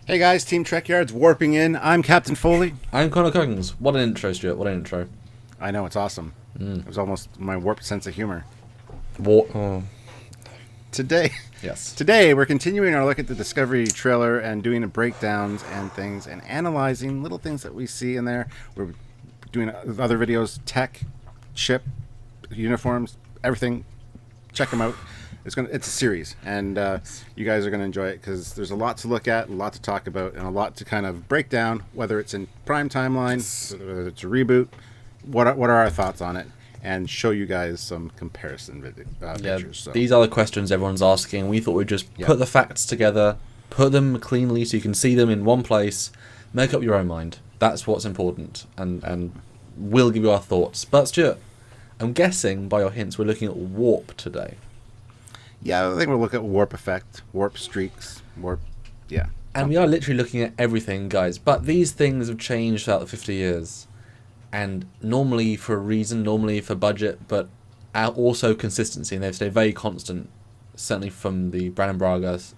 Hey guys, Team Trekyards warping in. I'm Captain Foley. I'm Connor Coggins. What an intro, Stuart. What an intro. I know, it's awesome. It was almost my warped sense of humor. Oh. Today, Yes. today we're continuing our look at the Discovery trailer and doing a breakdowns and things and analyzing little things that we see in there. We're doing other videos, tech, ship, uniforms, everything. Check them out. It's a series, and you guys are going to enjoy it because there's a lot to look at, a lot to talk about, and a lot to kind of break down, whether it's in prime timeline, whether it's a reboot, what are our thoughts on it, and show you guys some comparison pictures. So. These are the questions everyone's asking. We thought we'd just put the facts together, put them cleanly so you can see them in one place, make up your own mind. That's what's important, and we'll give you our thoughts. But Stuart, I'm guessing by your hints we're looking at warp today. Yeah, I think we'll look at warp effect, warp streaks, yeah. And we are literally looking at everything, guys. But these things have changed throughout the 50 years. And normally for a reason, normally for budget, but also consistency. And they've stayed very constant, certainly from the Brannon Braga's,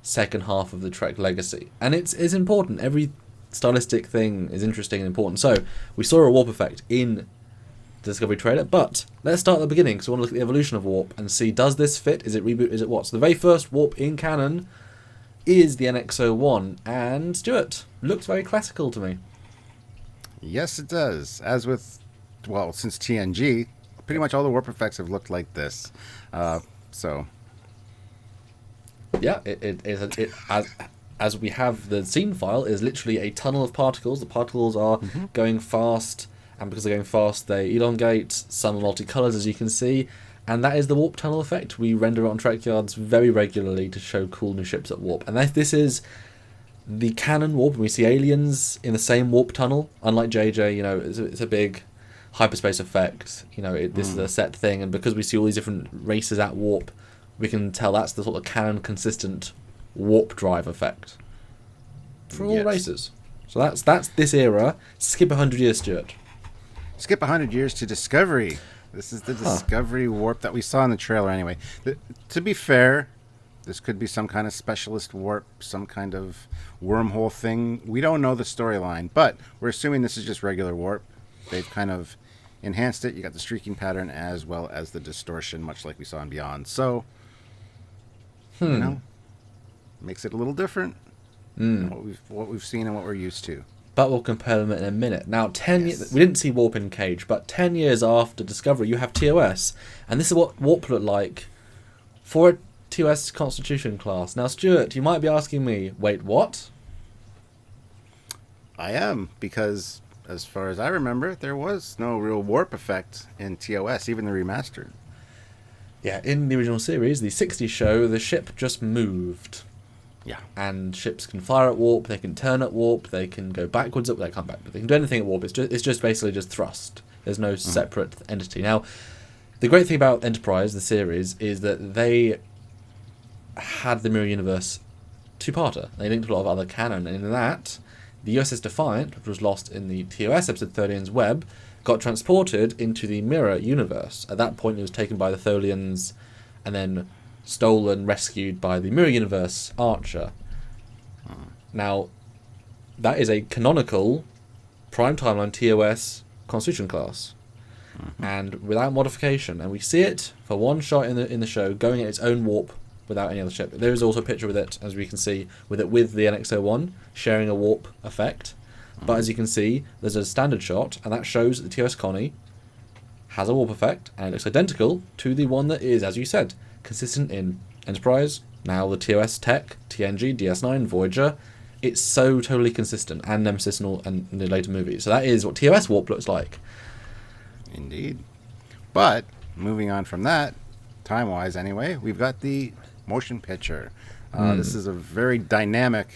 second half of the Trek legacy. And it's important. Every stylistic thing is interesting and important. So we saw a warp effect in Discovery trailer, but let's start at the beginning because we want to look at the evolution of warp and see, does this fit? Is it reboot? Is it what? So the very first warp in canon is the NX-01, and Stuart, looks very classical to me. Yes, it does. As with, since TNG, pretty much all the warp effects have looked like this. So yeah, it as we have the scene file is literally a tunnel of particles. The particles are going fast. And because they're going fast, they elongate. Some are multicolours, as you can see. And that is the warp tunnel effect. We render it on Trekyards very regularly to show cool new ships at warp. And this is the canon warp. And we see aliens in the same warp tunnel. Unlike JJ, it's a big hyperspace effect. This is a set thing. And because we see all these different races at warp, we can tell that's the sort of canon consistent warp drive effect for all races. So that's this era. Skip 100 years, Stuart. Skip 100 years to Discovery. This is the Discovery warp that we saw in the trailer anyway. To be fair, this could be some kind of specialist warp, some kind of wormhole thing. We don't know the storyline, but we're assuming this is just regular warp. They've kind of enhanced it. You got the streaking pattern as well as the distortion, much like we saw in Beyond. So, makes it a little different than what we've seen and what we're used to. But we'll compare them in a minute. Now, 10 years, we didn't see warp in Cage, but 10 years after Discovery, you have TOS. And this is what warp looked like for a TOS Constitution class. Now, Stuart, you might be asking me, wait, what? I am, because as far as I remember, there was no real warp effect in TOS, even the remastered. Yeah, in the original series, the 60s show, the ship just moved. Yeah. And ships can fire at warp, they can turn at warp, they can go backwards they can't back, but they can do anything at warp. It's just basically just thrust. There's no separate entity. Now, the great thing about Enterprise, the series, is that they had the Mirror Universe two-parter. They linked a lot of other canon, and in that, the USS Defiant, which was lost in the TOS episode Tholian's Web, got transported into the Mirror Universe. At that point, it was taken by the Tholians, and then stolen, rescued by the Mirror Universe Archer. Now, that is a canonical prime timeline TOS Constitution class, and without modification. And we see it for one shot in the show going at its own warp without any other ship. There is also a picture with it, as we can see, with the NX-01 sharing a warp effect. But as you can see, there's a standard shot, and that shows that the TOS Connie has a warp effect, and it looks identical to the one that is, as you said, consistent in Enterprise, now the TOS Tech, TNG, DS9, Voyager. It's so totally consistent, and Nemesis and the later movies. So that is what TOS warp looks like. Indeed. But, moving on from that, time-wise anyway, we've got the motion picture. This is a very dynamic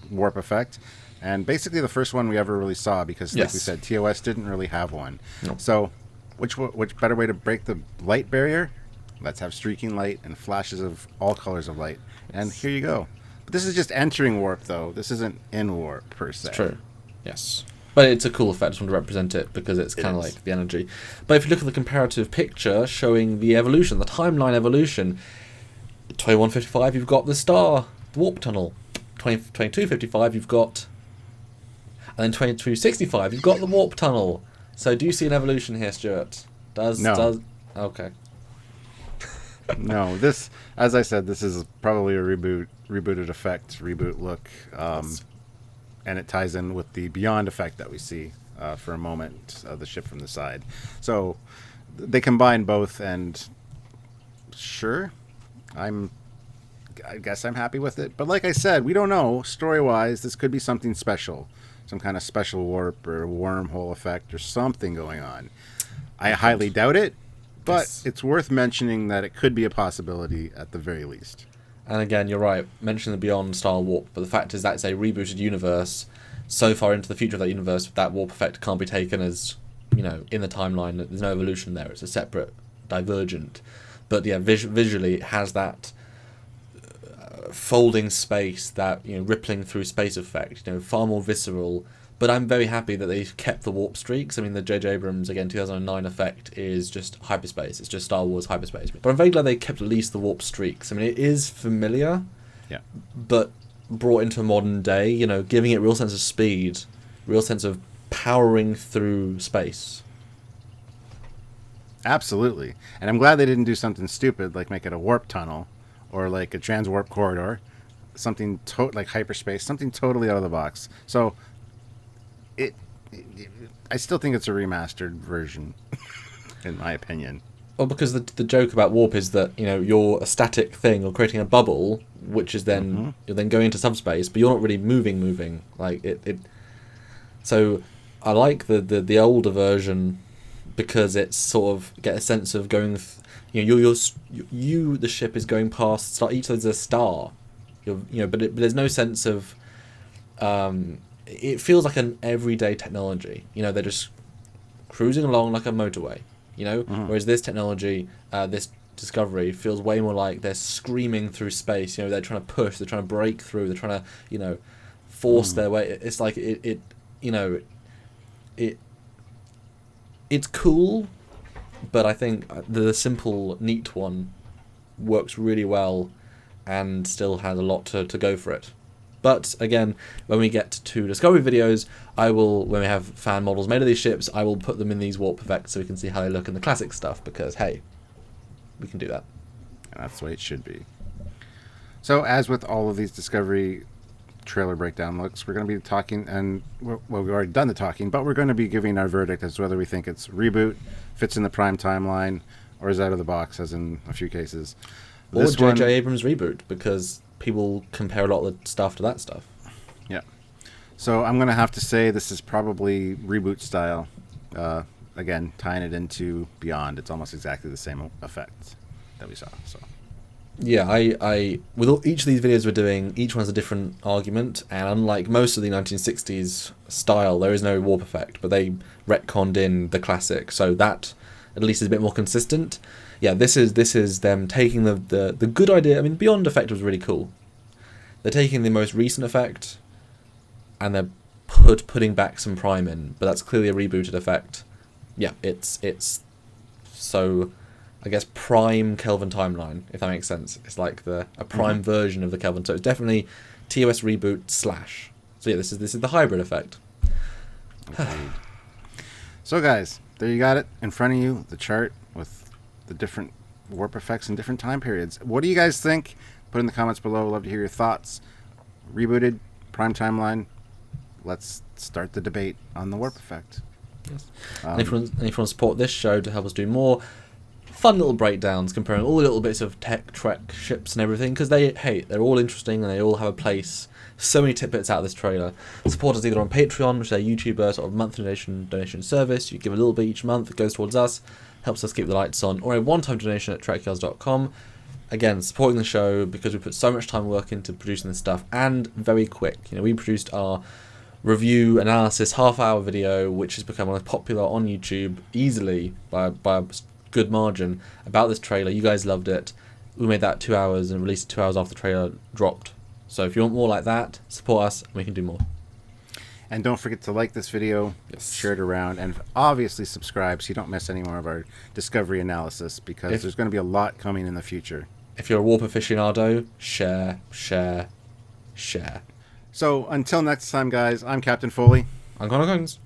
warp effect, and basically the first one we ever really saw, because like we said, TOS didn't really have one. No. So, which better way to break the light barrier? Let's have streaking light and flashes of all colors of light. And here you go. But this is just entering warp, though. This isn't in warp, per se. It's true. Yes. But it's a cool effect. I just want to represent it because it's kind of like the energy. But if you look at the comparative picture showing the evolution, the timeline evolution, 2155, you've got the star, the warp tunnel. 2255 you've got, and then 2265 you've got the warp tunnel. So do you see an evolution here, Stuart? No. Okay. No, this, as I said, this is probably a rebooted effect, reboot look, and it ties in with the Beyond effect that we see for a moment of the ship from the side. So they combine both, and sure, I guess I'm happy with it. But like I said, we don't know. Story-wise, this could be something special, some kind of special warp or wormhole effect or something going on. I highly doubt it. But it's worth mentioning that it could be a possibility at the very least. And again, you're right, mentioning the Beyond style warp, but the fact is that's a rebooted universe. So far into the future of that universe, that warp effect can't be taken as, in the timeline. There's no evolution there. It's a separate, divergent. But yeah, visually it has that folding space, that rippling through space effect. Far more visceral. But I'm very happy that they've kept the warp streaks. I mean, the J.J. Abrams, again, 2009 effect is just hyperspace. It's just Star Wars hyperspace. But I'm very glad they kept at least the warp streaks. I mean, it is familiar, but brought into modern day, giving it real sense of speed, real sense of powering through space. Absolutely. And I'm glad they didn't do something stupid like make it a warp tunnel or like a transwarp corridor, something like hyperspace, something totally out of the box. So I still think it's a remastered version, in my opinion. Well, because the joke about warp is that you're a static thing, or creating a bubble, which is then you're then going into subspace, but you're not really moving. Like it. So I like the older version because it's sort of get a sense of going. The ship is going past each of those is a star. But there's no sense of. It feels like an everyday technology. They're just cruising along like a motorway. Whereas this technology, this Discovery, feels way more like they're screaming through space. They're trying to push, they're trying to break through, they're trying to, force their way. It's like it's cool, but I think the simple, neat one works really well, and still has a lot to go for it. But again, when we get to Discovery videos, when we have fan models made of these ships, I will put them in these warp effects so we can see how they look in the classic stuff, because, hey, we can do that. And that's the way it should be. So, as with all of these Discovery trailer breakdown looks, we're going to be talking, and, we've already done the talking, but we're going to be giving our verdict as to whether we think it's reboot, fits in the Prime timeline, or is out of the box, as in a few cases. Or J.J. Abrams reboot, because people compare a lot of the stuff to that stuff. Yeah. So I'm going to have to say this is probably reboot style. Again, tying it into Beyond, it's almost exactly the same effect that we saw. So. Yeah, I with each of these videos we're doing, each one's a different argument, and unlike most of the 1960s style, there is no warp effect, but they retconned in the classic, so that at least is a bit more consistent. Yeah, this is them taking the good idea. I mean, Beyond effect was really cool. They're taking the most recent effect, and they're putting back some Prime in, but that's clearly a rebooted effect. Yeah, it's so, I guess, Prime Kelvin timeline, if that makes sense. It's like a Prime version of the Kelvin. So it's definitely TOS reboot /. So yeah, this is the hybrid effect. So guys, there you got it in front of you, the chart with the different warp effects in different time periods. What do you guys think? Put in the comments below. Love to hear your thoughts. Rebooted, Prime timeline. Let's start the debate on the warp effect. Yes. And if you want to support this show to help us do more fun little breakdowns comparing all the little bits of tech, Trek, ships and everything, because they're all interesting and they all have a place. So many tidbits out of this trailer. Support us either on Patreon, which is a YouTuber sort of monthly donation service. You give a little bit each month, it goes towards us, helps us keep the lights on, or a one-time donation at trekyards.com. Again, supporting the show because we put so much time and work into producing this stuff, and very quick. We produced our review analysis half-hour video, which has become most popular on YouTube easily by a good margin about this trailer. You guys loved it. We made that 2 hours and released it 2 hours after the trailer dropped. So if you want more like that, support us and we can do more. And don't forget to like this video, share it around, and obviously subscribe so you don't miss any more of our Discovery analysis, because there's going to be a lot coming in the future. If you're a warp aficionado, share. So until next time, guys, I'm Captain Foley. I'm Connor Combs.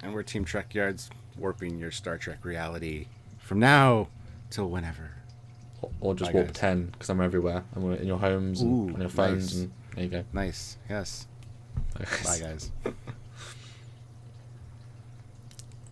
And we're Team Trekyards, warping your Star Trek reality from now till whenever. Or just Bye, warp guys. 10, because I'm everywhere. I'm in your homes and Ooh, on your phones, nice. and there you go. Nice. Yes. Bye, guys.